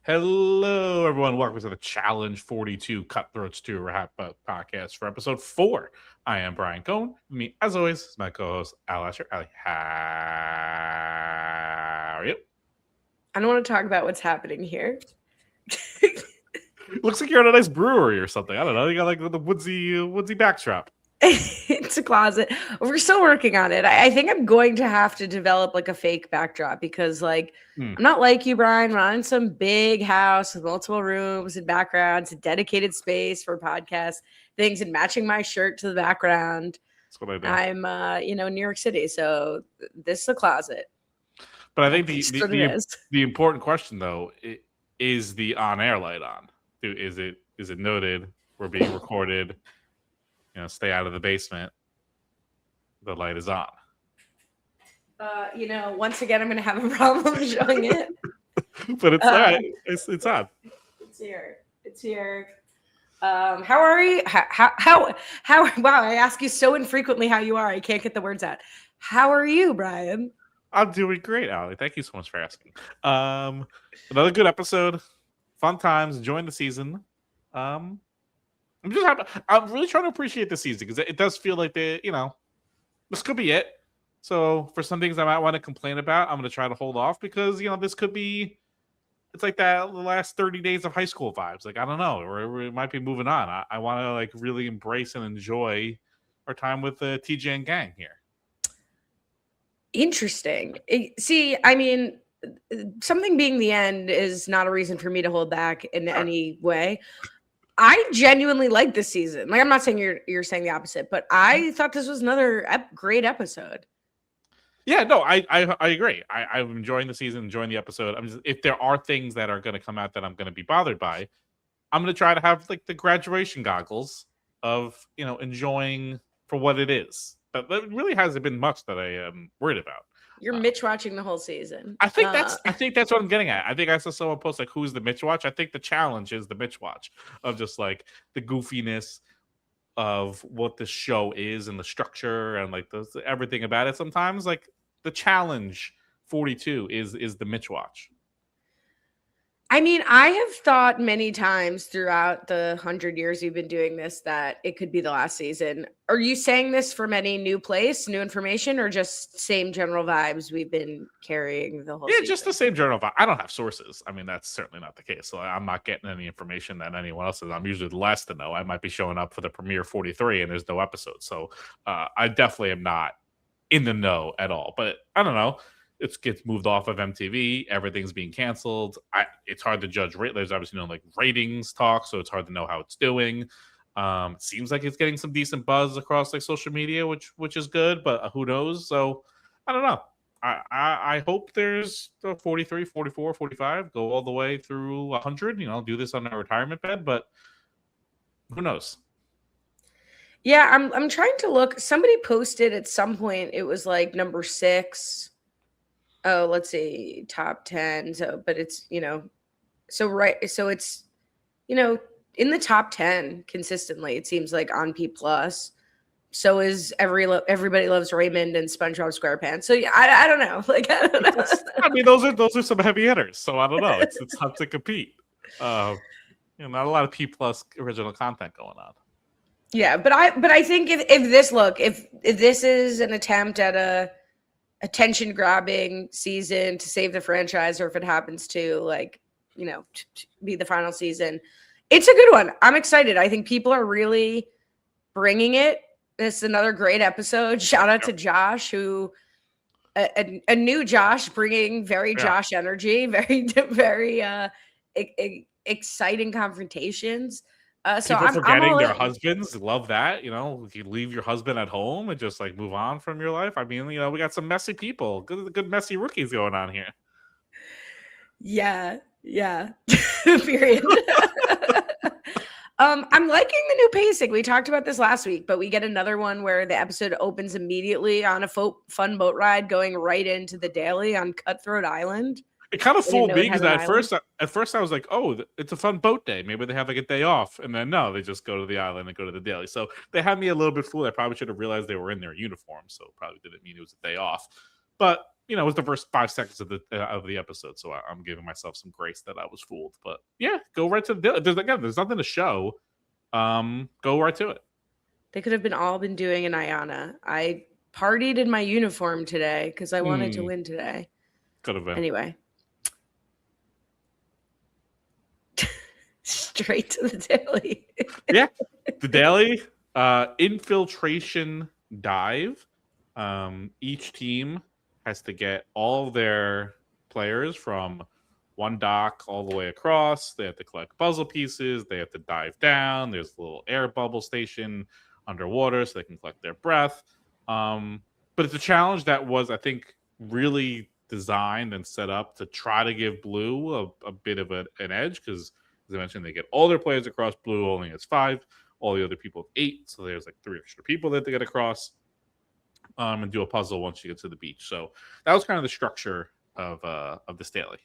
Hello, everyone. Welcome to the Challenge 42 Cutthroats to RHAP podcast for episode 4. I am Brian Cohen. With me, as always, is my co-host, Lasher. How are you? I don't want to talk about what's happening here. Looks like you're at a nice brewery or something. I don't know. You got like the woodsy backdrop. It's a closet. We're still working on it. I think I'm going to have to develop like a fake backdrop because I'm not like you, Brian. We're not in some big house with multiple rooms and backgrounds, a dedicated space for podcast things, and matching my shirt to the background. That's what I do. I'm in New York City, so this is a closet. But I think the important question though is the on-air light on. Is it noted we're being recorded? Stay out of the basement. The light is on. Once again, I'm going to have a problem showing it. But it's on. It's on. It's here. It's here. How are you? How? Wow! I ask you so infrequently how you are. I can't get the words out. How are you, Brian? I'm doing great, Allie. Thank you so much for asking. Another good episode. Fun times. Enjoying the season. I'm just happy. I'm really trying to appreciate the season because it does feel like this could be it. So for some things I might want to complain about, I'm going to try to hold off because this could be. It's like that the last 30 days of high school vibes. Like I don't know, or we might be moving on. I want to really embrace and enjoy our time with the TJ and gang here. Interesting. See, I mean, something being the end is not a reason for me to hold back in any way. I genuinely like this season. I'm not saying you're saying the opposite, but I thought this was another great episode. Yeah, no, I agree. I'm enjoying the season, enjoying the episode. If there are things that are going to come out that I'm going to be bothered by, I'm going to try to have the graduation goggles of enjoying for what it is. But there really hasn't been much that I am worried about. You're Mitch watching the whole season. I think that's what I'm getting at. I think I saw someone post who's the Mitch watch. I think the challenge is the Mitch watch of just the goofiness of what the show is and the structure and everything about it. Sometimes the challenge 42 is the Mitch watch. I mean, I have thought many times throughout the 100 years we've been doing this that it could be the last season. Are you saying this from any new place, new information, or just same general vibes we've been carrying the whole season? Just the same general vibe. I don't have sources. I mean, that's certainly not the case. So I'm not getting any information that anyone else is. I'm usually the last to know. I might be showing up for the premiere 43 and there's no episode. So I definitely am not in the know at all. But I don't know. It gets moved off of MTV. Everything's being canceled. It's hard to judge. There's obviously no ratings talk, so it's hard to know how it's doing. Seems like it's getting some decent buzz across social media, which is good, but who knows? So I don't know. I hope there's 43, 44, 45, go all the way through 100. Do this on a retirement bed, but who knows? Yeah, I'm trying to look. Somebody posted at some point. It was number 6. Oh, let's see, top 10. So, but it's, so it's, in the top 10 consistently, it seems like on P+. So is Everybody Loves Raymond and SpongeBob SquarePants. So yeah, I don't know. I don't know. I mean, those are some heavy hitters. So I don't know. It's tough to compete. Not a lot of P+ original content going on. Yeah, but I think if this is an attempt at a attention grabbing season to save the franchise, or if it happens to be the final season, it's a good one. I'm excited. I think people are really bringing it. This is another great episode. Shout out to Josh, who a new Josh, bringing very Josh energy, very exciting confrontations. So people forgetting I'm their husbands. Love that. If you leave your husband at home and just move on from your life. I mean, we got some messy people, good messy rookies going on here. Yeah. Period. I'm liking the new pacing. We talked about this last week, but we get another one where the episode opens immediately on a fun boat ride going right into the daily on Cutthroat Island. It kind of fooled me because at first I was like, oh, it's a fun boat day. Maybe they have a day off. And then no, they just go to the island and go to the daily. So they had me a little bit fooled. I probably should have realized they were in their uniform. So probably didn't mean it was a day off. But it was the first 5 seconds of the episode, so I'm giving myself some grace that I was fooled. But yeah, go right to the. There's nothing to show. Go right to it. They could have all been doing an Ayana. I partied in my uniform today because I wanted to win today. Could have been. Anyway. Straight to the daily. Yeah. The daily Infiltration Dive. Each team has to get all their players from one dock all the way across. They have to collect puzzle pieces. They have to dive down. There's a little air bubble station underwater so they can collect their breath. But it's a challenge that was, I think, really designed and set up to try to give Blue a bit of an edge because, as I mentioned, they get all their players across. Blue only has 5. All the other people have 8. So there's like 3 extra people that they get across and do a puzzle once you get to the beach. So that was kind of the structure of this daily.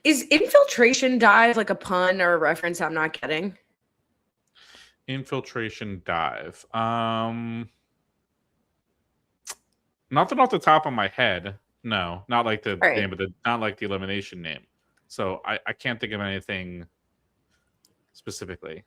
Is Infiltration Dive like a pun or a reference I'm not getting? Infiltration Dive. Nothing off the top of my head. No, not like the name of not like the elimination name. So I can't think of anything specifically.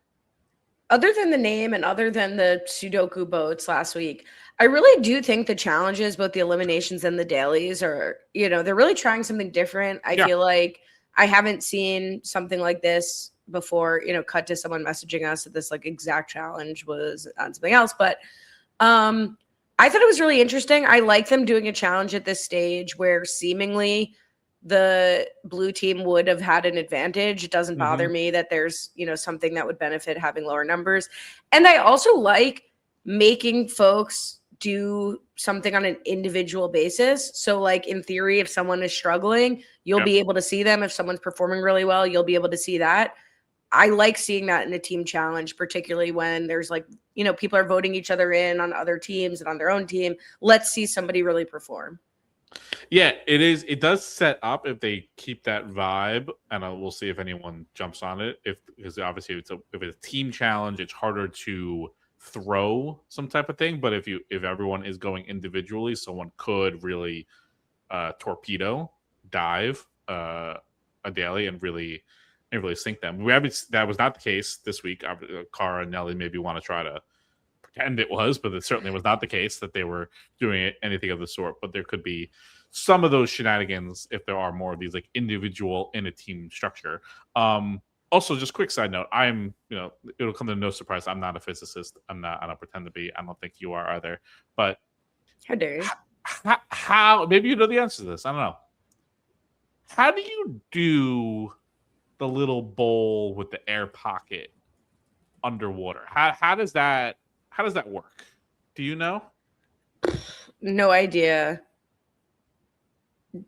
Other than the name and other than the Sudoku boats last week, I really do think the challenges, both the eliminations and the dailies, are, they're really trying something different. I feel like I haven't seen something like this before, cut to someone messaging us that this like exact challenge was on something else. But I thought it was really interesting. I like them doing a challenge at this stage where seemingly the blue team would have had an advantage. It doesn't bother me that there's, something that would benefit having lower numbers. And I also like making folks do something on an individual basis. So like in theory, if someone is struggling, you'll be able to see them. If someone's performing really well, you'll be able to see that. I like seeing that in a team challenge, particularly when there's like, people are voting each other in on other teams and on their own team. Let's see somebody really perform. Yeah, it is. It does set up if they keep that vibe, and we'll see if anyone jumps on it. Because obviously, if it's a team challenge, it's harder to throw some type of thing. But if everyone is going individually, someone could really torpedo, dive a daily, and really sink them. That was not the case this week. Cara and Nelly maybe want to try to pretend it was, but it certainly was not the case that they were doing anything of the sort. But there could be some of those shenanigans if there are more of these like individual in a team structure. Also, just quick side note, it'll come to no surprise, I'm not a physicist. I don't pretend to be. I don't think you are either. But how dare you? How maybe you know the answer to this. I don't know. How do you do the little bowl with the air pocket underwater? How does that work? Do you know? No idea.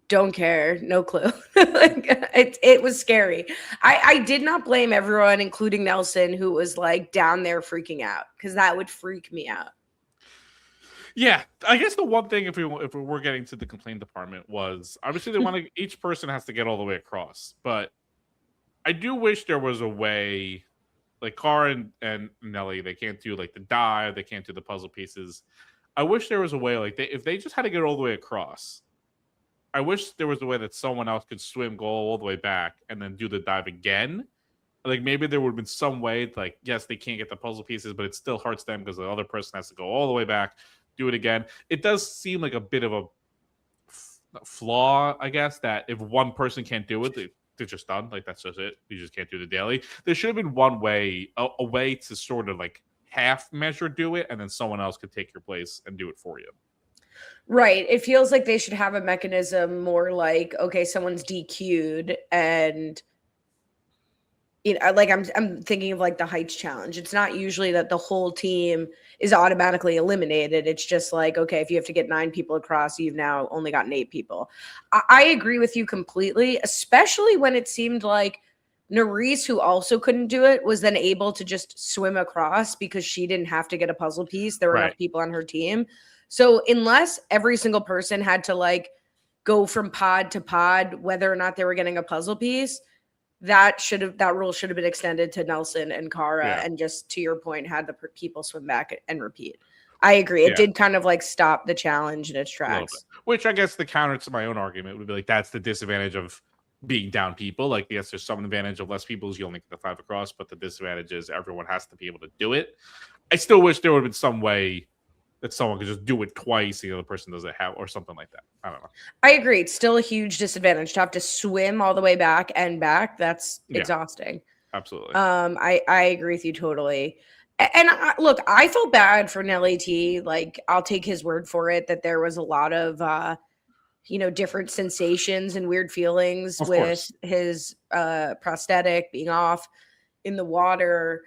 Don't care. No clue. It was scary. I did not blame everyone, including Nelson, who was like down there freaking out, because that would freak me out. Yeah, I guess the one thing if we were getting to the complaint department was obviously they want to each person has to get all the way across, but I do wish there was a way, like Cara and Nelly, they can't do like the dive, they can't do the puzzle pieces. I wish there was a way, like if they just had to get all the way across, I wish there was a way that someone else could swim, go all the way back, and then do the dive again. Like maybe there would have been some way, like yes, they can't get the puzzle pieces, but it still hurts them because the other person has to go all the way back, do it again. It does seem like a bit of a flaw, I guess, that if one person can't do it, they're just done. Like that's just it. You just can't do the daily. There should have been one way, a way to sort of like half measure do it, and then someone else could take your place and do it for you. Right. It feels like they should have a mechanism more like, okay, someone's DQ'd and like I'm thinking of like the heights challenge. It's not usually that the whole team is automatically eliminated. It's just like, okay, if you have to get 9 people across, you've now only gotten 8 people. I agree with you completely, especially when it seemed like Nurys, who also couldn't do it, was then able to just swim across because she didn't have to get a puzzle piece. There were enough people on her team. So unless every single person had to like go from pod to pod, whether or not they were getting a puzzle piece, that rule should have been extended to Nelson and Cara, and just to your point, had the people swim back and repeat. I agree. It Yeah. did kind of like stop the challenge in its A little tracks. bit. Which I guess the counter to my own argument would be like that's the disadvantage of being down people. Like, yes, there's some advantage of less people, is you only get the 5 across, but the disadvantage is everyone has to be able to do it. I still wish there would have been some way that someone could just do it twice, and the other person doesn't have, or something like that. I don't know. I agree. It's still a huge disadvantage to have to swim all the way back and back. That's exhausting. Absolutely. I agree with you totally. And look, I felt bad for Nelly T. Like, I'll take his word for it that there was a lot of different sensations and weird feelings Of with course. his prosthetic being off in the water.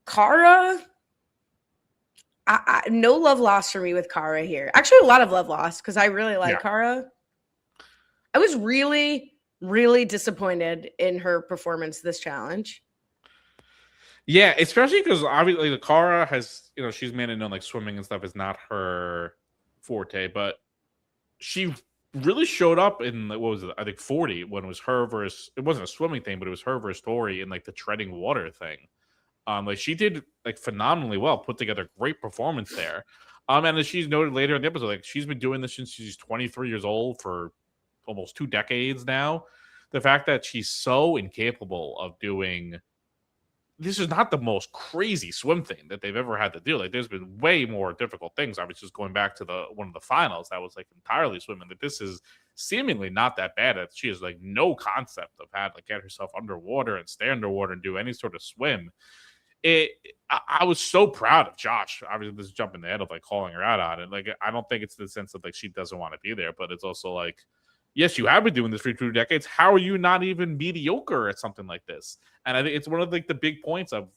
Cara, no love lost for me with Cara here. Actually, a lot of love lost because I really like Cara. I was really, really disappointed in her performance this challenge. Yeah, especially because obviously the Cara has, she's made it known like swimming and stuff is not her forte, but she really showed up in what was it? I think 40 when it was her versus. It wasn't a swimming thing, but it was her versus Tori in like the treading water thing. Like she did like phenomenally well, put together great performance there. And as she's noted later in the episode, like she's been doing this since she's 23 years old for almost 2 decades now. The fact that she's so incapable of doing this is not the most crazy swim thing that they've ever had to do. Like, there's been way more difficult things. I was just going back to one of the finals that was like entirely swimming. That this is seemingly not that bad. That she has like no concept of how to like, get herself underwater and stay underwater and do any sort of swim. I was so proud of Josh. Obviously, this is jumping the head of like calling her out on it. Like, I don't think it's the sense of like she doesn't want to be there, but it's also like, yes, you have been doing this for 2 decades. How are you not even mediocre at something like this? And I think it's one of like the big points of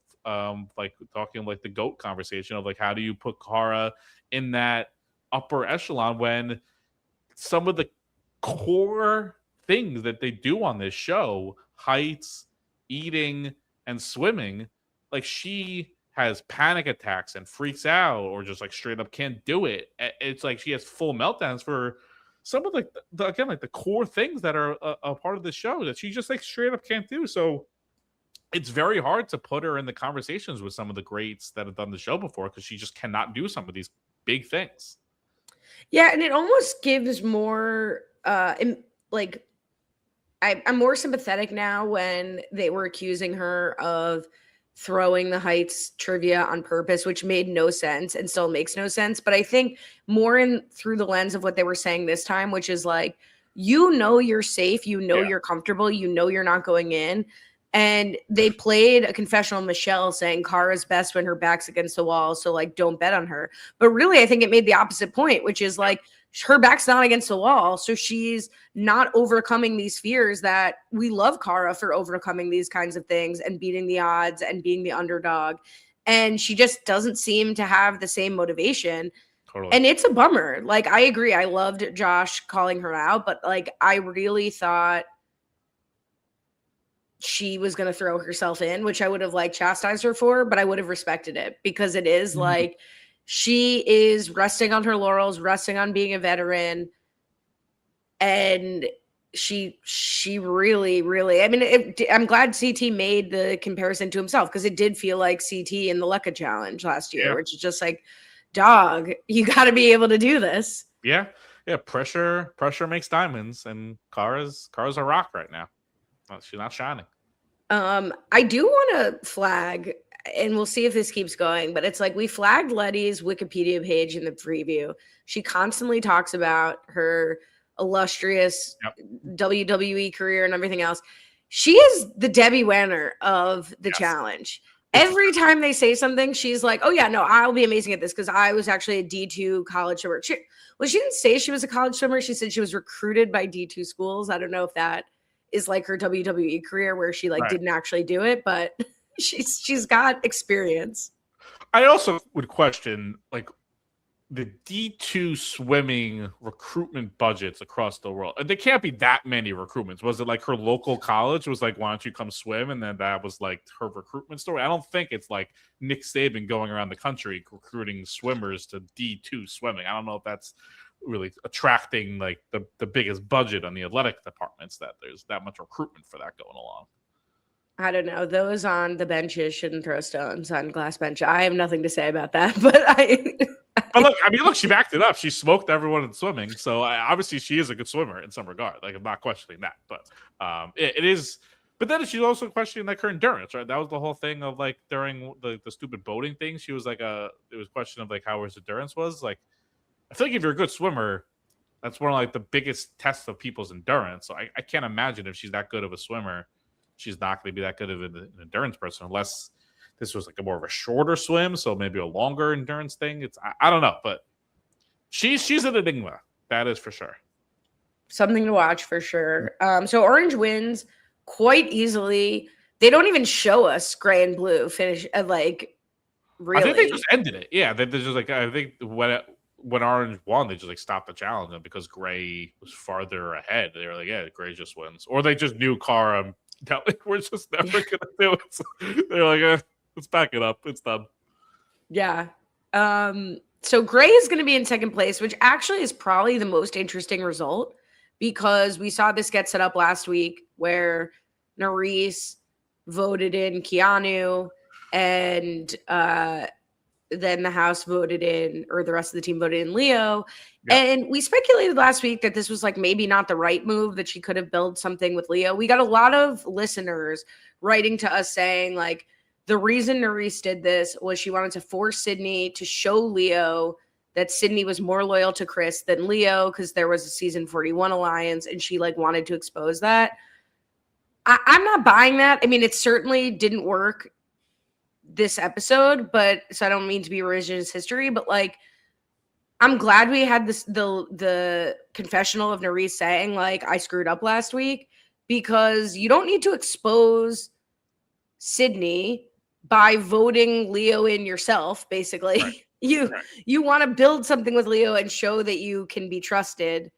like talking like the GOAT conversation of like how do you put Cara in that upper echelon when some of the core things that they do on this show, heights, eating, and swimming, like she has panic attacks and freaks out or just like straight up can't do it. It's like she has full meltdowns for some of the core things that are a part of the show that she just like straight up can't do. So it's very hard to put her in the conversations with some of the greats that have done the show before because she just cannot do some of these big things. Yeah, and it almost gives more I'm more sympathetic now when they were accusing her of throwing the heights trivia on purpose, which made no sense and still makes no sense. But I think more in through the lens of what they were saying this time, which is like, you're safe, you're comfortable, you're not going in. And they played a confessional of Michelle saying Cara's best when her back's against the wall. So like, don't bet on her. But really, I think it made the opposite point, which is like, her back's not against the wall. So she's not overcoming these fears that we love Cara for overcoming these kinds of things and beating the odds and being the underdog. And she just doesn't seem to have the same motivation. Totally. And it's a bummer. Like, I agree. I loved Josh calling her out, but like, I really thought she was going to throw herself in, which I would have like chastised her for, but I would have respected it because it is like, she is resting on her laurels, resting on being a veteran. And she really, really, I mean, I'm glad CT made the comparison to himself because it did feel like CT in the Lecca challenge last year, which is just like, dog, you got to be able to do this. Yeah. Yeah. Pressure makes diamonds, and Cara's a rock right now. She's not shining. I do want to flag, and we'll see if this keeps going, but it's like we flagged Letty's Wikipedia page in the preview. She constantly talks about her illustrious WWE career and everything else. She is the Debbie Wanner of the challenge. Every time they say something, she's like, oh yeah, no, I'll be amazing at this because I was actually a D2 college swimmer. She didn't say she was a college swimmer. She said she was recruited by D2 schools. I don't know if that is like her WWE career where she like didn't actually do it, but she's got experience. I also would question like the D2 swimming recruitment budgets across the world. There can't be that many recruitments. Was it like her local college was like, why don't you come swim? And then that was like her recruitment story. I don't think it's like Nick Saban going around the country recruiting swimmers to D2 swimming. I don't know if that's really attracting like the biggest budget on the athletic departments, that there's that much recruitment for that going along. I don't know. Those on the benches shouldn't throw stones on glass bench. I have nothing to say about that, but But look, I mean, look, she backed it up. She smoked everyone in swimming, so obviously she is a good swimmer in some regard. Like, I'm not questioning that, but it is. But then she's also questioning like her endurance, right? That was the whole thing of like during the stupid boating thing. She was like it was a question of like how her endurance was. Like, I feel like if you're a good swimmer, that's one of like the biggest tests of people's endurance. So I can't imagine if she's that good of a swimmer, she's not going to be that good of an endurance person unless this was like a more of a shorter swim, so maybe a longer endurance thing. It's I don't know, but she's an enigma. That is for sure. Something to watch for sure. So Orange wins quite easily. They don't even show us gray and blue finish like really. I think they just ended it. Yeah, they just like I think when Orange won, they just like stopped the challenge, and because Gray was farther ahead, they were like, yeah, Gray just wins, or they just knew Cara. Like, we're just never gonna do it. So they're like, let's back it up. It's done. Yeah. So Gray is going to be in second place, which actually is probably the most interesting result because we saw this get set up last week where Nurys voted in Keanu and then the house voted in, or the rest of the team voted in Leo. Yeah. And we speculated last week that this was like maybe not the right move, that she could have built something with Leo. We got a lot of listeners writing to us saying like, the reason Nurys did this was she wanted to force Sydney to show Leo that Sydney was more loyal to Chris than Leo because there was a season 41 alliance and she like wanted to expose that. I'm not buying that. I mean, it certainly didn't work this episode, but so I don't mean to be revisionist history, but like I'm glad we had this the confessional of Nurys saying like I screwed up last week, because you don't need to expose Sydney by voting Leo in yourself, basically. Right. You want to build something with Leo and show that you can be trusted.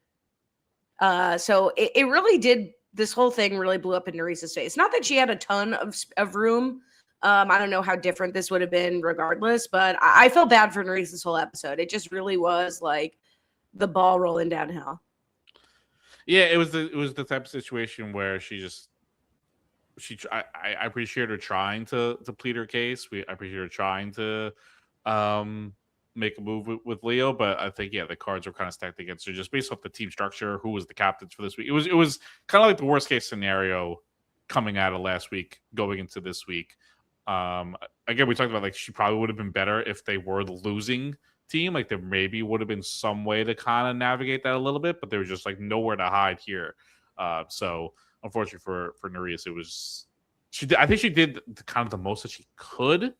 So it really did, this whole thing really blew up in Nurys' face. Not that she had a ton of room. I don't know how different this would have been regardless, but I felt bad for Nurys this whole episode. It just really was like the ball rolling downhill. Yeah, it was the type of situation where I appreciate her trying to plead her case. I appreciate her trying to make a move with Leo, but I think the cards were kind of stacked against her just based off the team structure, who was the captains for this week. It was kind of like the worst case scenario coming out of last week going into this week. Again, we talked about like she probably would have been better if they were the losing team. Like there maybe would have been some way to kind of navigate that a little bit, but there was just like nowhere to hide here. So unfortunately for Nurys, it was I think she did kind of the most that she could,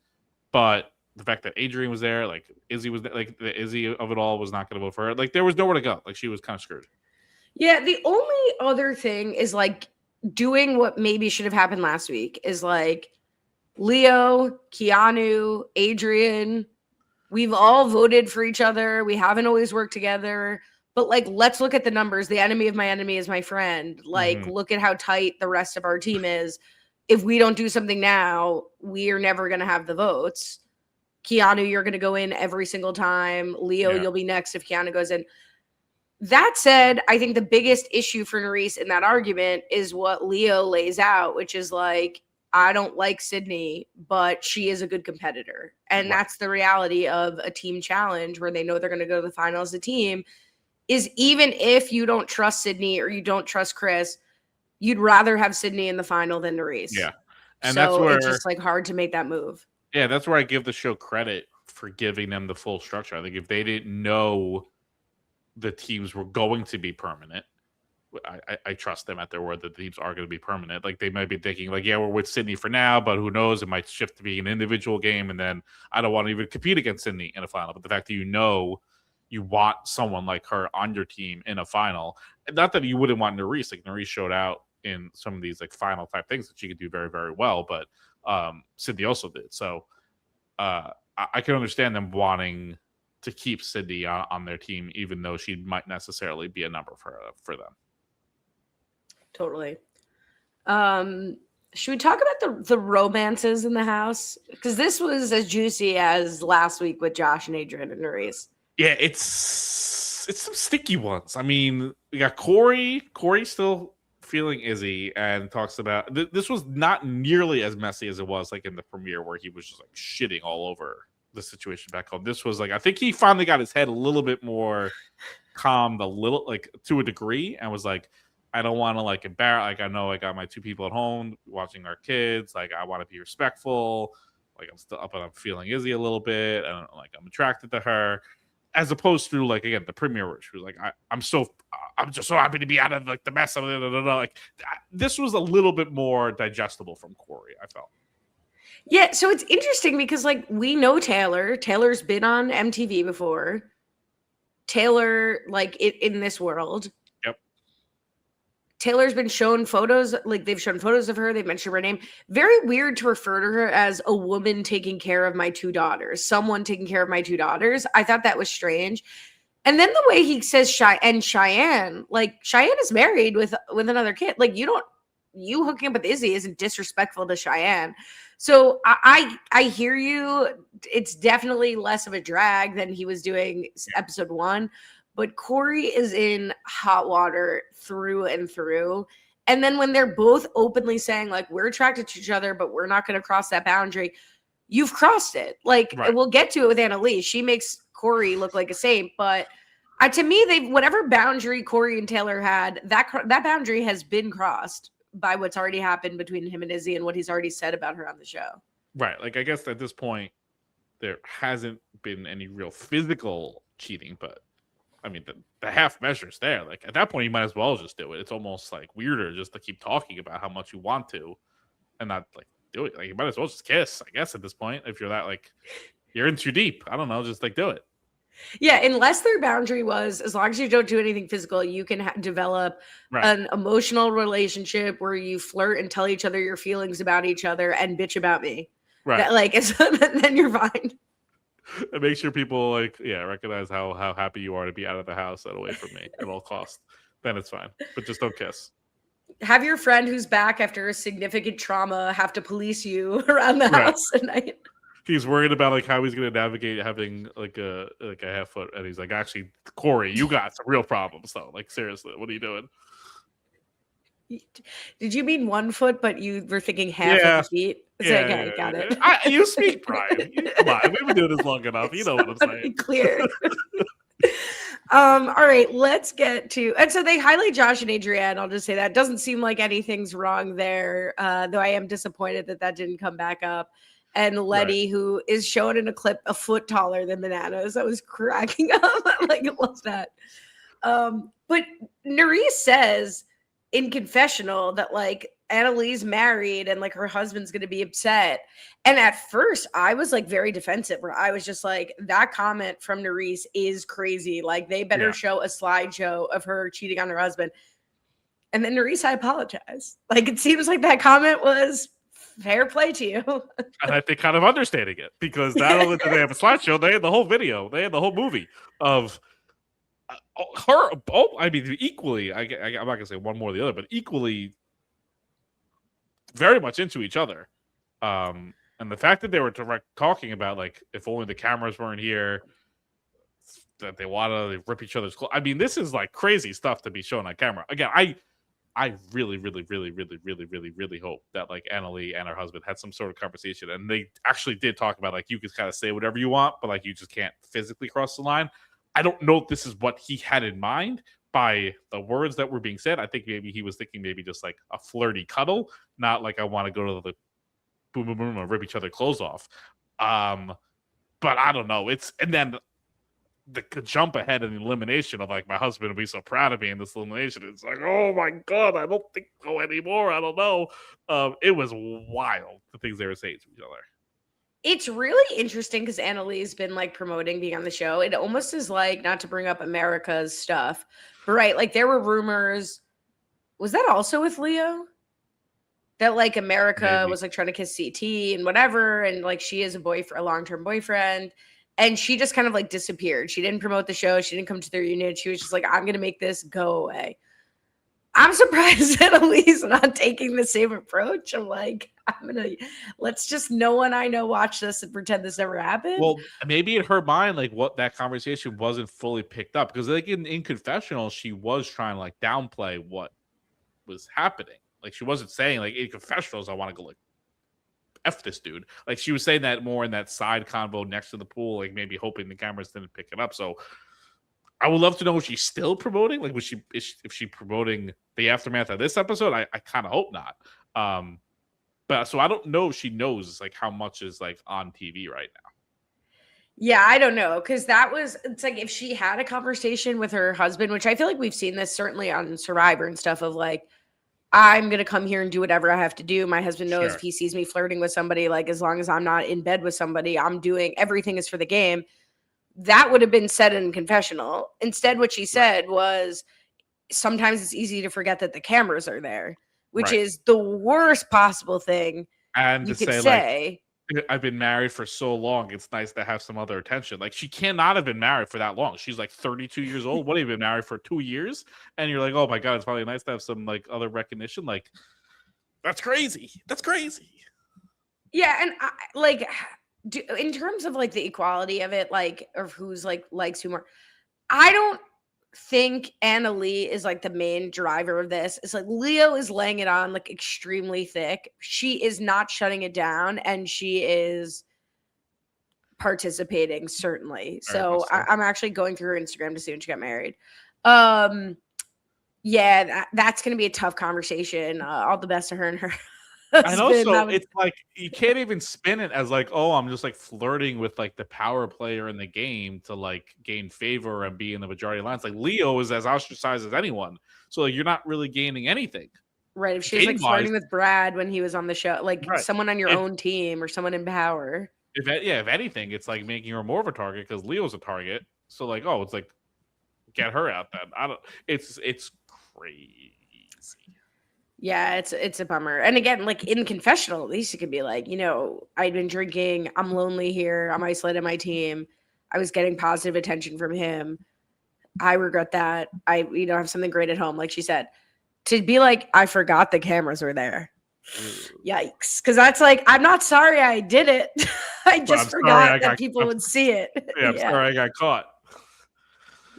but the fact that Adrian was there, like Izzy was there, like the Izzy of it all was not going to vote for her. Like there was nowhere to go. Like she was kind of screwed. Yeah, the only other thing is like doing what maybe should have happened last week is like Leo, Keanu, Adrian, we've all voted for each other. We haven't always worked together. But like, let's look at the numbers. The enemy of my enemy is my friend. Like, look at how tight the rest of our team is. If we don't do something now, we are never going to have the votes. Keanu, you're going to go in every single time. Leo, you'll be next if Keanu goes in. That said, I think the biggest issue for Nurys in that argument is what Leo lays out, which is like, I don't like Sydney, but she is a good competitor. And that's the reality of a team challenge where they know they're going to go to the final as a team. Is even if you don't trust Sydney or you don't trust Chris, you'd rather have Sydney in the final than Nurys. Yeah. And so that's where it's just like hard to make that move. Yeah, that's where I give the show credit for giving them the full structure. I think if they didn't know the teams were going to be permanent, I trust them at their word that the teams are going to be permanent. Like they might be thinking like, yeah, we're with Sydney for now, but who knows? It might shift to be an individual game. And then I don't want to even compete against Sydney in a final. But the fact that you want someone like her on your team in a final. Not that you wouldn't want Nurys. Like Nurys showed out in some of these like final type things that she could do very, very well. But Sydney also did. So I can understand them wanting to keep Sydney on their team, even though she might necessarily be a number for them. Totally. Should we talk about the romances in the house? Because this was as juicy as last week with Josh and Adrian and Nurys. Yeah, it's some sticky ones. I mean, we got Cory still feeling Izzy and talks about this was not nearly as messy as it was like in the premiere where he was just like shitting all over the situation back home. This was like, I think he finally got his head a little bit more calmed, a little, like, to a degree, and was like, I don't want to like embarrass. Like, I know I got my 2 people at home watching our kids. Like, I want to be respectful. Like, I'm still up and I'm feeling Izzy a little bit, and like I'm attracted to her, as opposed to like, again, the premiere where she was like, I'm just so happy to be out of like the mess of it. Like, this was a little bit more digestible from Cory, I felt. Yeah, so it's interesting because like we know Taylor. Taylor's been on MTV before. Taylor, like in this world. Yep. Taylor's been shown photos, like they've shown photos of her. They've mentioned her name. Very weird to refer to her as a woman taking care of my 2 daughters, someone taking care of my 2 daughters. I thought that was strange. And then the way he says Cheyenne, like Cheyenne is married with another kid. Like you hooking up with Izzy isn't disrespectful to Cheyenne. So I hear you. It's definitely less of a drag than he was doing episode 1. But Cory is in hot water through and through. And then when they're both openly saying, like, we're attracted to each other, but we're not going to cross that boundary, you've crossed it. Like, right. We'll get to it with Anna Leigh. She makes Cory look like a saint. But to me, whatever boundary Cory and Taylor had, that boundary has been crossed by what's already happened between him and Izzy and what he's already said about her on the show. Right. Like, I guess at this point, there hasn't been any real physical cheating, but I mean, the half measure's there. Like, at that point, you might as well just do it. It's almost like weirder just to keep talking about how much you want to and not like do it. Like, you might as well just kiss, I guess, at this point. If you're that, like, you're in too deep. I don't know. Just like do it. Yeah. Unless their boundary was, as long as you don't do anything physical, you can develop an emotional relationship where you flirt and tell each other your feelings about each other and bitch about me. Right. That, like, then you're fine. And make sure people recognize how happy you are to be out of the house and away from me at all costs. Then it's fine, but just don't kiss. Have your friend who's back after a significant trauma have to police you around the house at night. He's worried about like how he's going to navigate having like a half foot, and he's like, actually, Cory, you got some real problems though. Like, seriously, what are you doing? Did you mean 1 foot, but you were thinking half of the feet? Okay, got it. You speak, Brian. Come on, we've been doing this long enough. You know what I'm saying. Clear. All right, let's get to, and so they highlight Josh and Adrienne. I'll just say that doesn't seem like anything's wrong there, though I am disappointed that didn't come back up. And Letty, who is shown in a clip a foot taller than Bananas. I was cracking up. I love that. But Nurys says in confessional that like Anna Leigh's married and like her husband's going to be upset. And at first I was like very defensive, where I was just like, that comment from Nurys is crazy. Like, they better show a slideshow of her cheating on her husband. And then Nurys, I apologize. Like, it seems like that comment was fair play to you. And I think kind of understating it, because not only did they have a slideshow, they had the whole video, they had the whole movie of her. I mean, equally, I'm not gonna say one more than the other, but equally very much into each other. And the fact that they were talking about like, if only the cameras weren't here, that they want to rip each other's clothes. I mean, this is like crazy stuff to be shown on camera. Again, I really, really, really, really, really, really, really hope that like Anna Leigh and her husband had some sort of conversation, and they actually did talk about like, you can kind of say whatever you want, but like you just can't physically cross the line. I don't know if this is what he had in mind by the words that were being said. I think maybe he was thinking maybe just like a flirty cuddle, not like I want to go to the boom, boom, boom, and rip each other clothes off. But I don't know. And then the jump ahead in the elimination of like, my husband will be so proud of me in this elimination. It's like, oh my God, I don't think so anymore. I don't know. It was wild, the things they were saying to each other. It's really interesting because Anna Leigh's been like promoting being on the show. It almost is like, not to bring up America's stuff, but right, like there were rumors. Was that also with Leo? That like America was like trying to kiss CT and whatever, and like she is a long-term boyfriend, and she just kind of like disappeared. She didn't promote the show. She didn't come to their reunion. She was just like, I'm gonna make this go away. I'm surprised Anna Leigh's not taking the same approach. I'm like, let's just no one I know watch this and pretend this never happened. Well, maybe in her mind, like what that conversation wasn't fully picked up, because like in confessional, she was trying to like downplay what was happening. Like, she wasn't saying like, in confessionals, I want to go like F this dude. Like she was saying that more in that side convo next to the pool, like maybe hoping the cameras didn't pick it up. So I would love to know if she's still promoting. Like, if she promoting the aftermath of this episode? I kind of hope not. But so I don't know if she knows like how much is like on TV right now. Yeah, I don't know. Cause it's like if she had a conversation with her husband, which I feel like we've seen this certainly on Survivor and stuff of like, I'm going to come here and do whatever I have to do. My husband knows if he sees me flirting with somebody, like as long as I'm not in bed with somebody, I'm doing everything is for the game. That would have been said in confessional. Instead, what she said was sometimes it's easy to forget that the cameras are there, which is the worst possible thing and you to could say. Like, I've been married for so long. It's nice to have some other attention. Like she cannot have been married for that long. She's like 32 years old. What have you been married for 2 years? And you're like, oh my God, it's probably nice to have some like other recognition. Like that's crazy. That's crazy. Yeah. And in terms of like the equality of it, like, or who's like likes who more, I don't think Anna Leigh is like the main driver of this. It's like Leo is laying it on like extremely thick. She is not shutting it down, and she is participating certainly. So I'm actually going through her Instagram to see when she got married. Yeah, that's going to be a tough conversation. All the best to her and her and also, it's like you can't even spin it as like, oh, I'm just like flirting with like the power player in the game to like gain favor and be in the majority of lines. Like Leo is as ostracized as anyone, so like, you're not really gaining anything. Right? If she was like flirting with Brad when he was on the show, like someone on your own team or someone in power. If anything, it's like making her more of a target because Leo's a target. So like, oh, it's like get her out then. I don't. It's crazy. Yeah, it's a bummer. And again, like in confessional, at least it could be like, I'd been drinking. I'm lonely here. I'm isolated my team. I was getting positive attention from him. I regret that. I, have something great at home, like she said. To be like, I forgot the cameras were there. Yikes. Because that's like, I'm not sorry I did it. I just forgot that people would see it. Yeah, I'm sorry I got caught.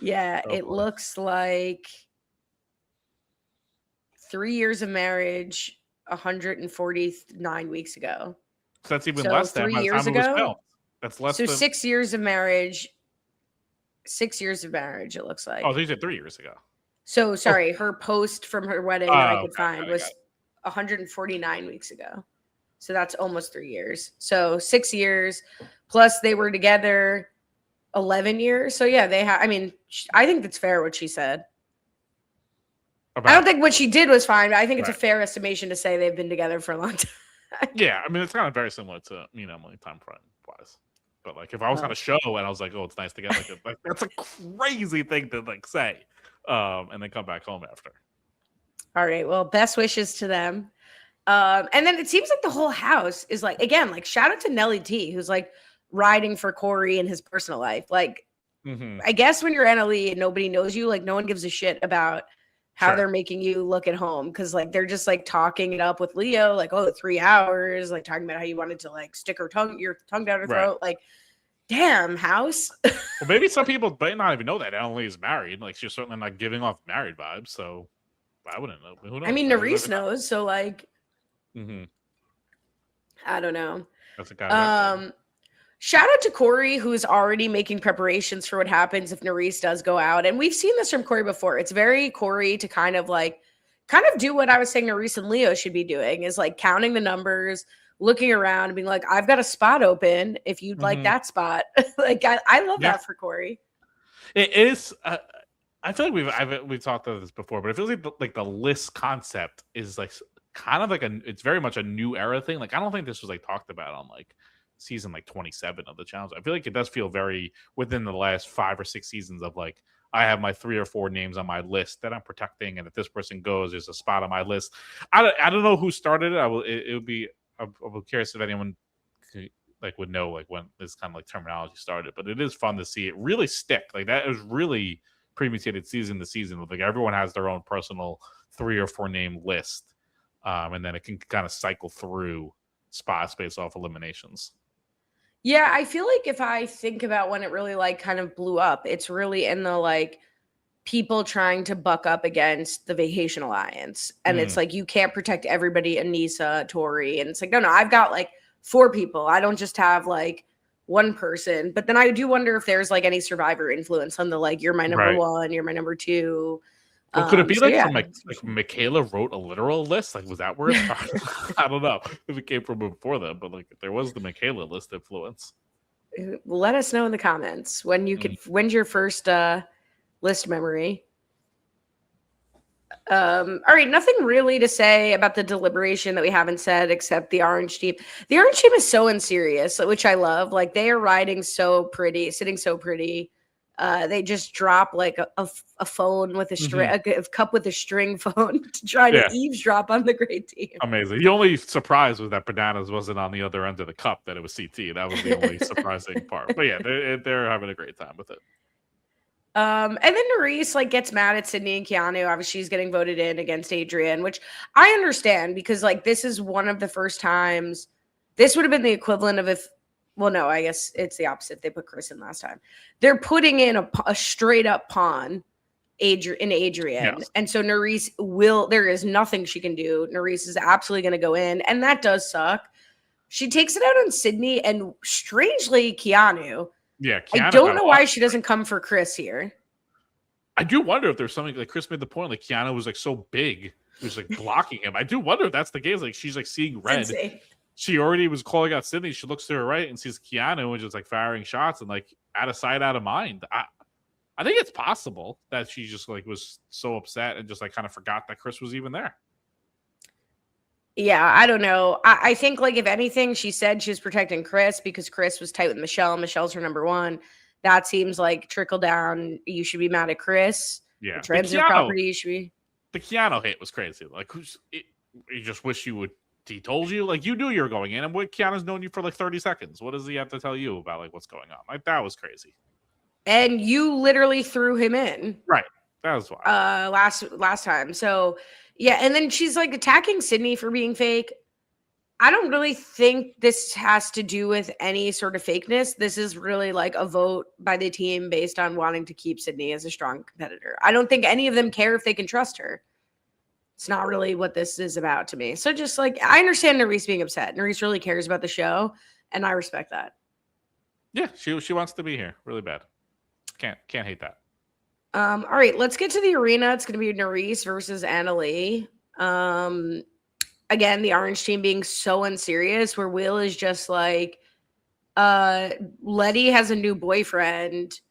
Yeah, it looks like 3 years of marriage, 149 weeks ago. So that's even less than 3 years ago. That's less. So 6 years of marriage. 6 years of marriage. It looks like. Oh, these are 3 years ago. So sorry, her post from her wedding that I could find was 149 weeks ago. So that's almost 3 years. So 6 years plus they were together 11 years. So yeah, I think that's fair what she said. I don't think what she did was fine, but I think it's a fair estimation to say they've been together for a long time. Yeah, I mean, it's kind of very similar to me and Emily time frame wise. But like, if I was on a show and I was like, "Oh, it's nice to get like that's a crazy thing to like say," and then come back home after. All right, well, best wishes to them. And then it seems like the whole house is like, again, like shout out to Nelly T, who's like riding for Cory in his personal life. Like, I guess when you're Anna Leigh and nobody knows you, like no one gives a shit about how they're making you look at home, because like they're just like talking it up with Leo, like 3 hours, like talking about how you wanted to like stick your tongue down her throat. Like, damn, house. Well, maybe some people might not even know that Anna Leigh is married. Like she's certainly not giving off married vibes, so I wouldn't know. Who knows? I mean, Nurys knows, so like, I don't know. That's a guy. Shout out to Cory, who's already making preparations for what happens if Nurys does go out. And we've seen this from Cory before. It's very Cory to kind of do what I was saying Nurys and Leo should be doing, is like counting the numbers, looking around and being like, I've got a spot open if you'd like that spot. Like, I love that for Cory. It is. I feel like we've talked about this before, but it feels like the list concept is like kind of like it's very much a new era thing. Like, I don't think this was like talked about on like season like 27 of the challenge. I feel like it does feel very within the last 5 or 6 seasons of like, I have my 3 or 4 names on my list that I'm protecting, and if this person goes, there's a spot on my list. I don't know who started it. I'm curious if anyone would know like when this kind of like terminology started, but it is fun to see it really stick. Like that is really premeditated season to season. Like everyone has their own personal 3 or 4 name list, and then it can kind of cycle through spots based off eliminations. Yeah, I feel like if I think about when it really like kind of blew up, it's really in the like people trying to buck up against the Vacation Alliance. And it's like, you can't protect everybody, Anissa, Tori. And it's like, no, I've got like 4 people. I don't just have like one person. But then I do wonder if there's like any Survivor influence on the like, you're my number 1, you're my number 2. Well, could it be so like yeah. from like Michaela wrote a literal list? Like, was that where it started? I don't know if it came from before that, but like there was the Michaela list influence. Let us know in the comments when you could. When's your first list memory? All right, nothing really to say about the deliberation that we haven't said except the orange team. The orange team is so unserious, which I love. Like they are riding so pretty, sitting so pretty. They just drop like a phone with a string, a cup with a string phone to try to eavesdrop on the great team. Amazing. The only surprise was that Bananas wasn't on the other end of the cup, that it was CT. That was the only surprising part. But yeah, they're having a great time with it. And then Nurys like gets mad at Sydney and Keanu. Obviously, she's getting voted in against Adrian, which I understand because like this is one of the first times. This would have been the equivalent of if. Well, no, I guess it's the opposite. They put Chris in last time. They're putting in a straight up pawn, Adrian, yes. And so Nurys there is nothing she can do. Nurys is absolutely going to go in, and that does suck. She takes it out on Sydney and strangely Keanu. Yeah, Keanu I don't know why she doesn't come for Chris here. I do wonder if there's something like Chris made the point, like Keanu was like so big, he was like blocking him. I do wonder if that's the case. Like she's like seeing red. She already was calling out Sydney. She looks to her right and sees Keanu and just like firing shots and like out of sight, out of mind. I think it's possible that she just like was so upset and just like kind of forgot that Chris was even there. Yeah, I don't know. I think like if anything, she said she was protecting Chris because Chris was tight with Michelle. Michelle's her number 1. That seems like trickle down. You should be mad at Chris. Yeah, transit property. You should be. The Keanu hate was crazy. Like, you just wish you would. He told you, like, you knew you were going in, and what Keanu's known you for like 30 seconds. What does he have to tell you about like what's going on? Like that was crazy. And you literally threw him in. Right. That was why. Last time. So yeah, and then she's like attacking Sydney for being fake. I don't really think this has to do with any sort of fakeness. This is really like a vote by the team based on wanting to keep Sydney as a strong competitor. I don't think any of them care if they can trust her. It's not really what this is about to me. So just like, I understand Nurys being upset. Nurys really cares about the show, and I respect that. Yeah, she wants to be here really bad. Can't hate that. All right, let's get to the arena. It's going to be Nurys versus Anna Leigh. Again, the orange team being so unserious, where Will is just like, Letty has a new boyfriend.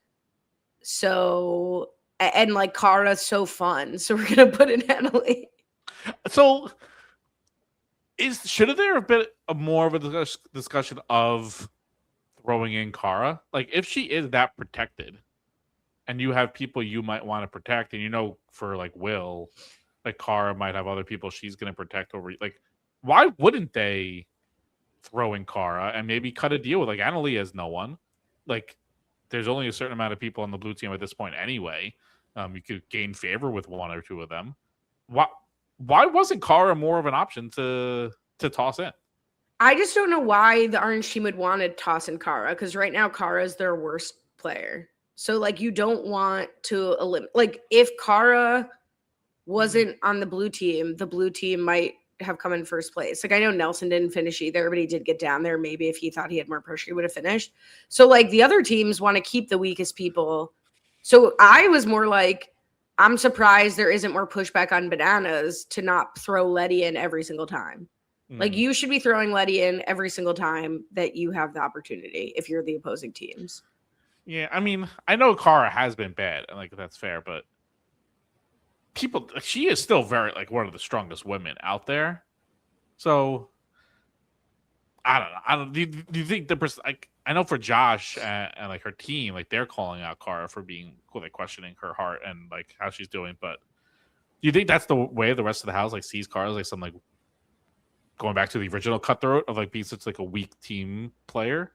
So, and like Cara's so fun. So we're going to put in Anna Leigh. So, should there have been more of a discussion of throwing in Cara? Like, if she is that protected, and you have people you might want to protect, and you know, for like Will, like Cara might have other people she's going to protect over. Like, why wouldn't they throw in Cara and maybe cut a deal with like Anna Leigh has no one? Like, there's only a certain amount of people on the blue team at this point anyway. You could gain favor with 1 or 2 of them. Why wasn't Cara more of an option to toss in? I just don't know why the orange team would want to toss in Cara, because right now Cara is their worst player. So like you don't want to eliminate. Like if Cara wasn't on the blue team might have come in first place. Like I know Nelson didn't finish either, but he did get down there. Maybe if he thought he had more pressure, he would have finished. So like the other teams want to keep the weakest people. So I was more like, I'm surprised there isn't more pushback on Bananas to not throw Letty in every single time. Like you should be throwing Letty in every single time that you have the opportunity if you're the opposing teams. Yeah, I mean, I know Cara has been bad, and like that's fair, but she is still very like one of the strongest women out there. So I don't know. Do you think like I know for Josh and like her team, like they're calling out Cara for being like questioning her heart and like how she's doing, but do you think that's the way the rest of the house like sees Cara as like some like going back to the original Cutthroat of like being such like a weak team player?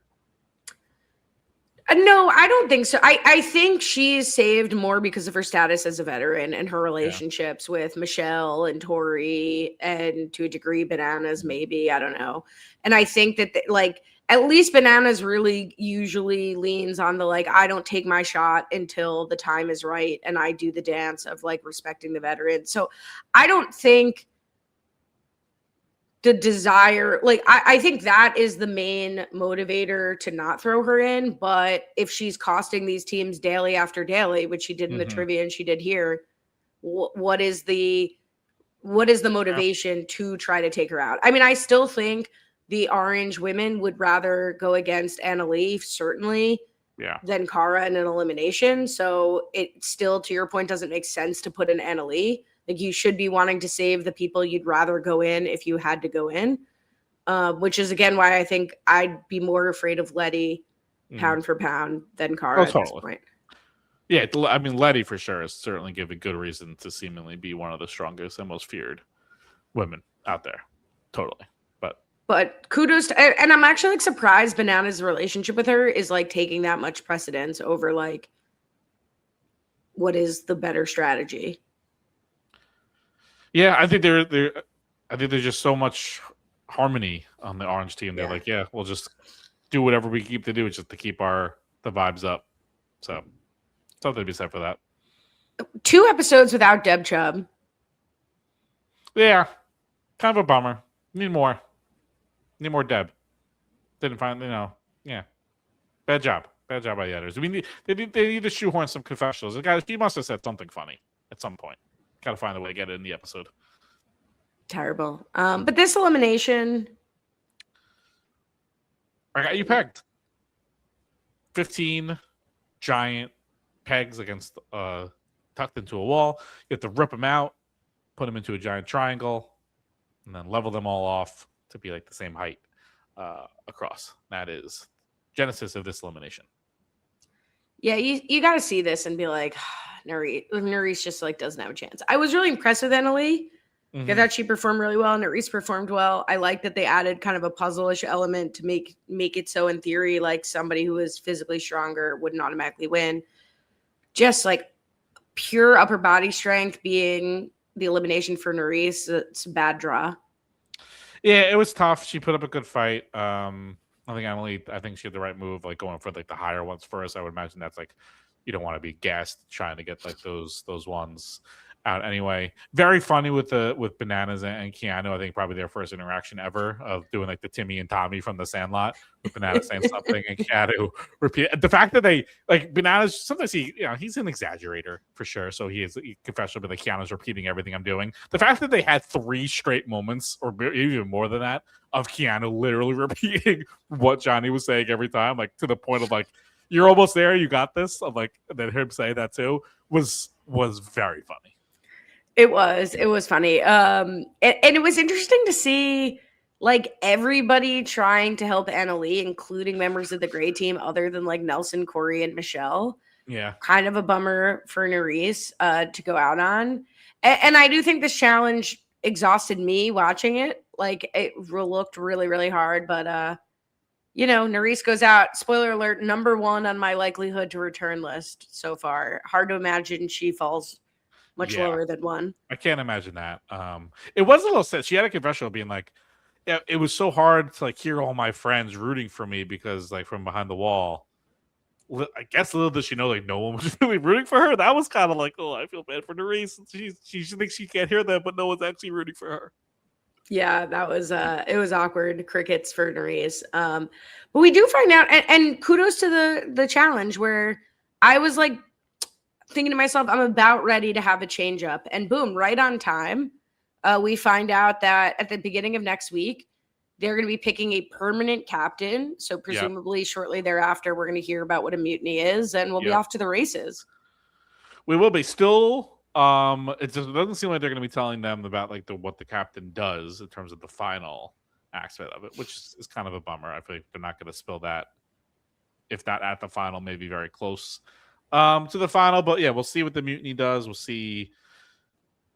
No, I don't think so. I think she's saved more because of her status as a veteran and her relationships with Michelle and Tori and to a degree Bananas maybe, I don't know. And I think that like at least Bananas really usually leans on the like I don't take my shot until the time is right and I do the dance of like respecting the veteran. So I don't think the desire, like I think that is the main motivator to not throw her in. But if she's costing these teams daily after daily, which she did in the trivia and she did here, what is the motivation to try to take her out? I mean, I still think the orange women would rather go against Anna Leigh, certainly, than Cara in an elimination. So it still, to your point, doesn't make sense to put in Anna Leigh. Like, you should be wanting to save the people you'd rather go in if you had to go in, which is, again, why I think I'd be more afraid of Letty pound for pound than Cara at this point. Yeah, I mean, Letty for sure is certainly given good reason to seemingly be one of the strongest and most feared women out there. Totally. But kudos to, and I'm actually like surprised Banana's relationship with her is like taking that much precedence over like what is the better strategy. Yeah, I think I think there's just so much harmony on the orange team. They're like, yeah, we'll just do whatever we keep to do just to keep the vibes up. So something to be said for that. 2 episodes without Deb Chubb. Yeah, kind of a bummer. Need more Deb. Didn't find, yeah. Bad job by the editors. I mean, they need to shoehorn some confessionals. The guy, she must have said something funny at some point. Got to find a way to get it in the episode. Terrible. But this elimination, I got you pegged. 15 giant pegs against tucked into a wall. You have to rip them out, put them into a giant triangle, and then level them all off to be like the same height across. That is genesis of this elimination. Yeah, you got to see this and be like, Nurys just like doesn't have a chance. I was really impressed with Anna Leigh. I thought she performed really well. Nurys performed well. I like that they added kind of a puzzle-ish element to make it so, in theory, like somebody who is physically stronger wouldn't automatically win. Just like pure upper body strength being the elimination for Nurys, it's a bad draw. Yeah, it was tough. She put up a good fight. I think she had the right move, like going for like the higher ones first. I would imagine that's like you don't want to be gassed trying to get like those ones out anyway. Very funny with Bananas and Keanu. I think probably their first interaction ever of doing like the Timmy and Tommy from the Sandlot with Bananas saying something and Keanu repeat. The fact that they like Bananas, sometimes he's an exaggerator for sure. So he confessional, but like Keanu's repeating everything I'm doing. The fact that they had 3 straight moments or even more than that of Keanu literally repeating what Johnny was saying every time, like to the point of like, you're almost there, you got this. Of like, and then him say that too was very funny. It was funny. And it was interesting to see like everybody trying to help Anna Leigh, including members of the gray team other than like Nelson, Cory, and Michelle. Yeah. Kind of a bummer for Nurys to go out on. And I do think this challenge exhausted me watching it. Like it looked really, really hard, but Nurys goes out. Spoiler alert, number 1 on my likelihood to return list so far. Hard to imagine she falls much lower than 1. I can't imagine that. It was a little sad. She had a confessional being like, yeah, it was so hard to like hear all my friends rooting for me because like from behind the wall. I guess little does she know like no one was really rooting for her. That was kind of like, oh, I feel bad for Nurys. She thinks she can't hear them, but no one's actually rooting for her. Yeah, that was it was awkward. Crickets for Nurys. But we do find out, and kudos to the challenge where I was like thinking to myself, I'm about ready to have a change up, and boom, right on time. We find out that at the beginning of next week, they're going to be picking a permanent captain. So presumably shortly thereafter, we're going to hear about what a mutiny is, and we'll be off to the races. We will be still. It just doesn't seem like they're going to be telling them about like what the captain does in terms of the final aspect of it, which is kind of a bummer. I feel like they're not going to spill that. If not at the final, maybe very close to the final. But yeah, we'll see what the mutiny does. We'll see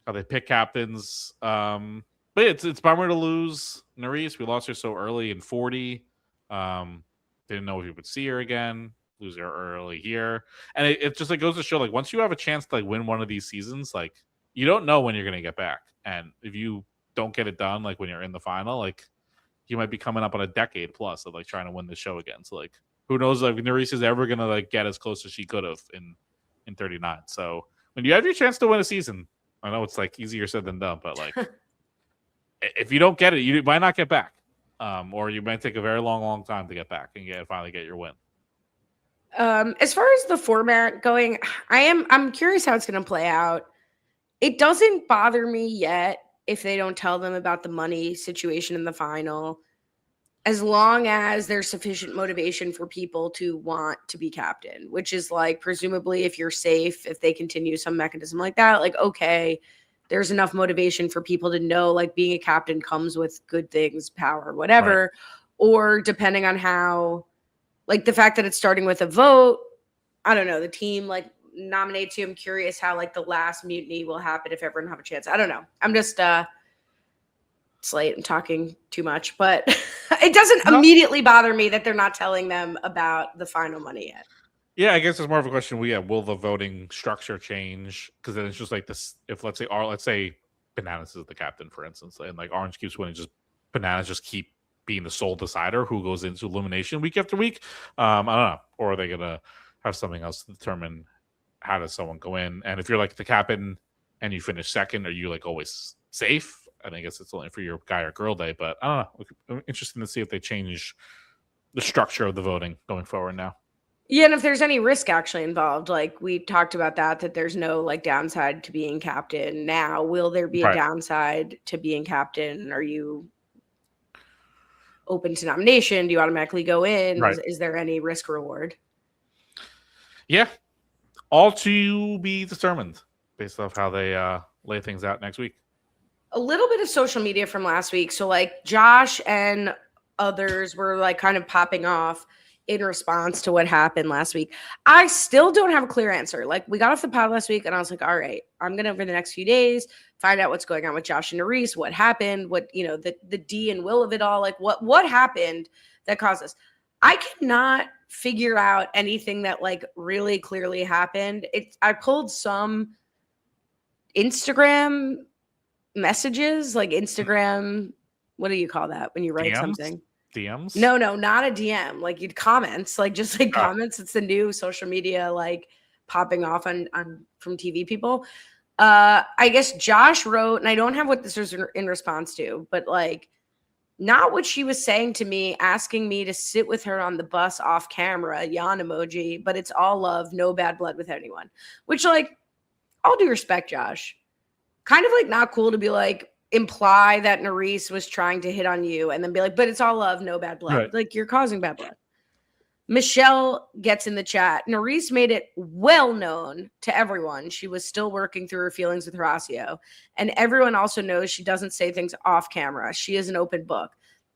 how they pick captains. But yeah, it's bummer to lose Nurys. We lost her so early in 40. Didn't know if we would see her again. Lose her early here, and it just like goes to show like once you have a chance to like win one of these seasons, like you don't know when you're gonna get back, and if you don't get it done like when you're in the final, like you might be coming up on a decade plus of like trying to win the show again. So like who knows like Nurys is ever gonna like get as close as she could have in 39. So when you have your chance to win a season, I know it's like easier said than done, but like if you don't get it, you might not get back, or you might take a very long time to get back and finally get your win. As far as the format going, I'm curious how it's going to play out. It doesn't bother me yet if they don't tell them about the money situation in the final, as long as there's sufficient motivation for people to want to be captain, which is like, presumably, if you're safe, if they continue some mechanism like that, like, okay, there's enough motivation for people to know, like, being a captain comes with good things, power, whatever. Right. Or depending on how, like, the fact that it's starting with a vote, I don't know, the team like nominates you. I'm curious how like the last mutiny will happen if everyone have a chance. I don't know. I'm just it's late and talking too much, but it doesn't immediately bother me that they're not telling them about the final money yet. Yeah, I guess it's more of a question. Will the voting structure change? Because then it's just like this. If let's say Bananas is the captain, for instance, and like Orange keeps winning, just Bananas just keep being the sole decider who goes into elimination week after week. I don't know. Or are they gonna have something else to determine how does someone go in? And if you're like the captain and you finish second, are you like always safe? I guess it's only for your guy or girl day, but I don't know. Interesting to see if they change the structure of the voting going forward now. Yeah, and if there's any risk actually involved, like we talked about that there's no like downside to being captain. Now, will there be a downside to being captain? Are you open to nomination? Do you automatically go in? Right. Is there any risk reward? Yeah, all to be determined based off how they lay things out next week. A little bit of social media from last week. So like Josh and others were like kind of popping off in response to what happened last week. I still don't have a clear answer. Like we got off the pod last week and I was like, all right, I'm going to, over the next few days, find out what's going on with Josh and Nurys, what happened, what, you know, the D and Will of it all, like what happened that caused this. I cannot figure out anything that like really clearly happened. I pulled some Instagram messages, like Instagram, what do you call that when you write DMs? something? DMs? No, not a DM. Like you'd comments, like just like comments. It's the new social media like popping off on from TV people. I guess Josh wrote, and I don't have what this was in response to, but like not what she was saying to me, asking me to sit with her on the bus off camera, yawn emoji, but it's all love, no bad blood with anyone. Which, like, all due respect, Josh, kind of like not cool to be like, imply that Nurys was trying to hit on you and then be like, but it's all love, no bad blood. Right. Like you're causing bad blood. Michelle gets in the chat. Nurys made it well known to everyone she was still working through her feelings with Horacio. And everyone also knows she doesn't say things off camera. She is an open book.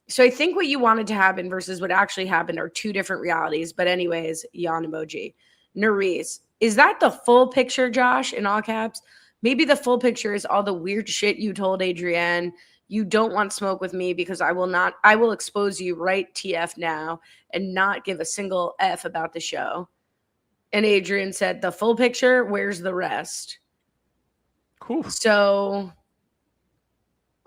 So I think what you wanted to happen versus what actually happened are two different realities. But anyways, yawn emoji. Nurys, is that the full picture, Josh, in all caps? Maybe the full picture is all the weird shit you told Adrienne. You don't want smoke with me because I will expose you right TF now and not give a single F about the show. And Adrienne said, the full picture, where's the rest? Cool. So,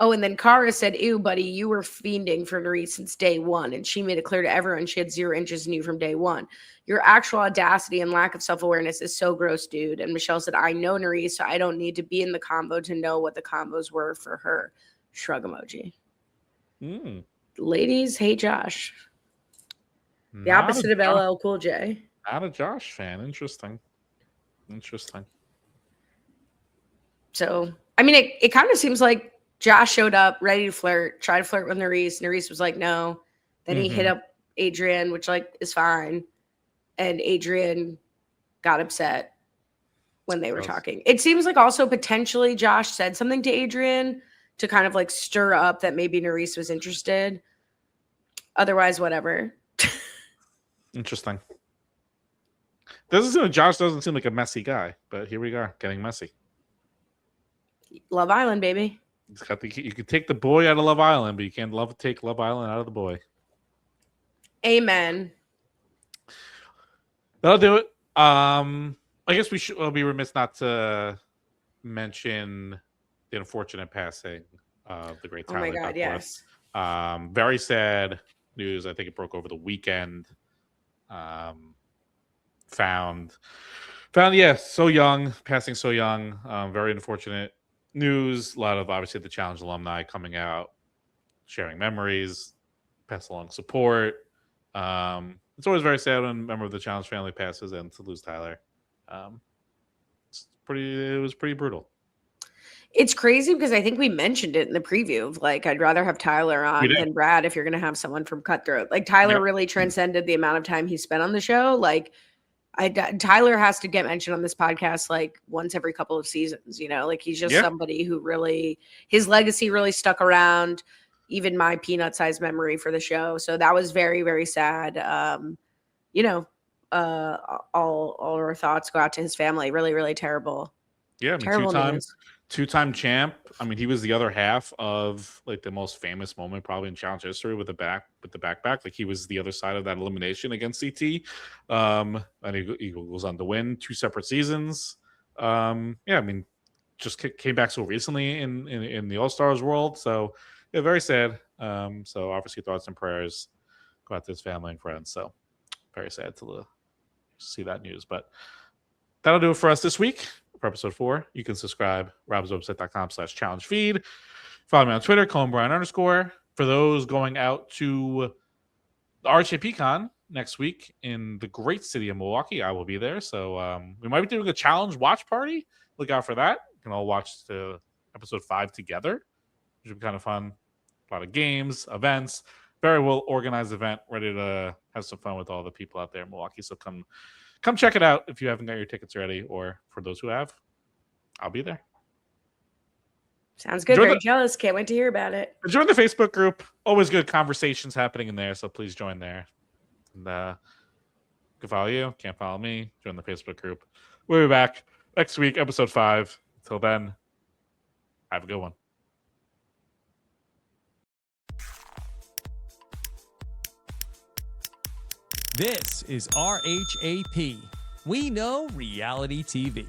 and then Cara said, ew, buddy, you were fiending for Nurys since day one. And she made it clear to everyone she had 0 interest in you from day one. Your actual audacity and lack of self-awareness is so gross, dude. And Michelle said, I know Nurys, so I don't need to be in the combo to know what the combos were for her. Shrug emoji. Ladies hate Josh. The opposite of LL Cool J. Not a Josh fan. Interesting. So, I mean, it kind of seems like Josh showed up ready to flirt, try to flirt with Nurys. Nurys was like, no. Then he hit up Adrienne, which like is fine. And Adrienne got upset when they were talking. It seems like also potentially Josh said something to Adrienne to kind of like stir up that maybe Nurys was interested. Otherwise, whatever. Interesting. Josh doesn't seem like a messy guy, but here we are getting messy. Love Island, baby. You can take the boy out of Love Island, but you can't take Love Island out of the boy. Amen. That'll do it. I guess we should be remiss not to mention the unfortunate passing of the great Tyler. Oh my God, yes. Very sad news. I think it broke over the weekend. Found, yeah, so young, passing so young. Very unfortunate. news. A lot of obviously the challenge alumni coming out, sharing memories, pass along support. It's always very sad when a member of the challenge family passes, and to lose Tyler, it was pretty brutal. It's crazy because I think we mentioned it in the preview of like, I'd rather have Tyler on than Brad if you're going to have someone from Cutthroat. Like Tyler really transcended the amount of time he spent on the show. Like Tyler has to get mentioned on this podcast like once every couple of seasons, you know, like he's just somebody who really, his legacy really stuck around, even my peanut sized memory for the show. So that was very, very sad. You know, all our thoughts go out to his family. Really, really terrible. Yeah, I mean, terrible two-time champ. I mean, he was the other half of like the most famous moment probably in challenge history with the backpack. Like he was the other side of that elimination against CT. And he goes on to win 2 separate seasons. Yeah, I mean, just came back so recently in the All-Stars world. So yeah, very sad. So obviously thoughts and prayers go out to his family and friends. So very sad to see that news. But that'll do it for us this week. For episode 4, you can subscribe robswebsite.com/challenge feed. Follow me on Twitter, _. For those going out to the RHAP Con next week in the great city of Milwaukee, I will be there. So we might be doing a challenge watch party. Look out for that. You can all watch the episode 5 together, which will be kind of fun. A lot of games, events, very well organized event, ready to have some fun with all the people out there in Milwaukee. So come check it out if you haven't got your tickets ready, or for those who have, I'll be there. Sounds good. Very jealous. Can't wait to hear about it. Join the Facebook group. Always good conversations happening in there, so please join there. And can follow you. Can't follow me. Join the Facebook group. We'll be back next week, episode 5. Until then, have a good one. This is RHAP. We know reality TV.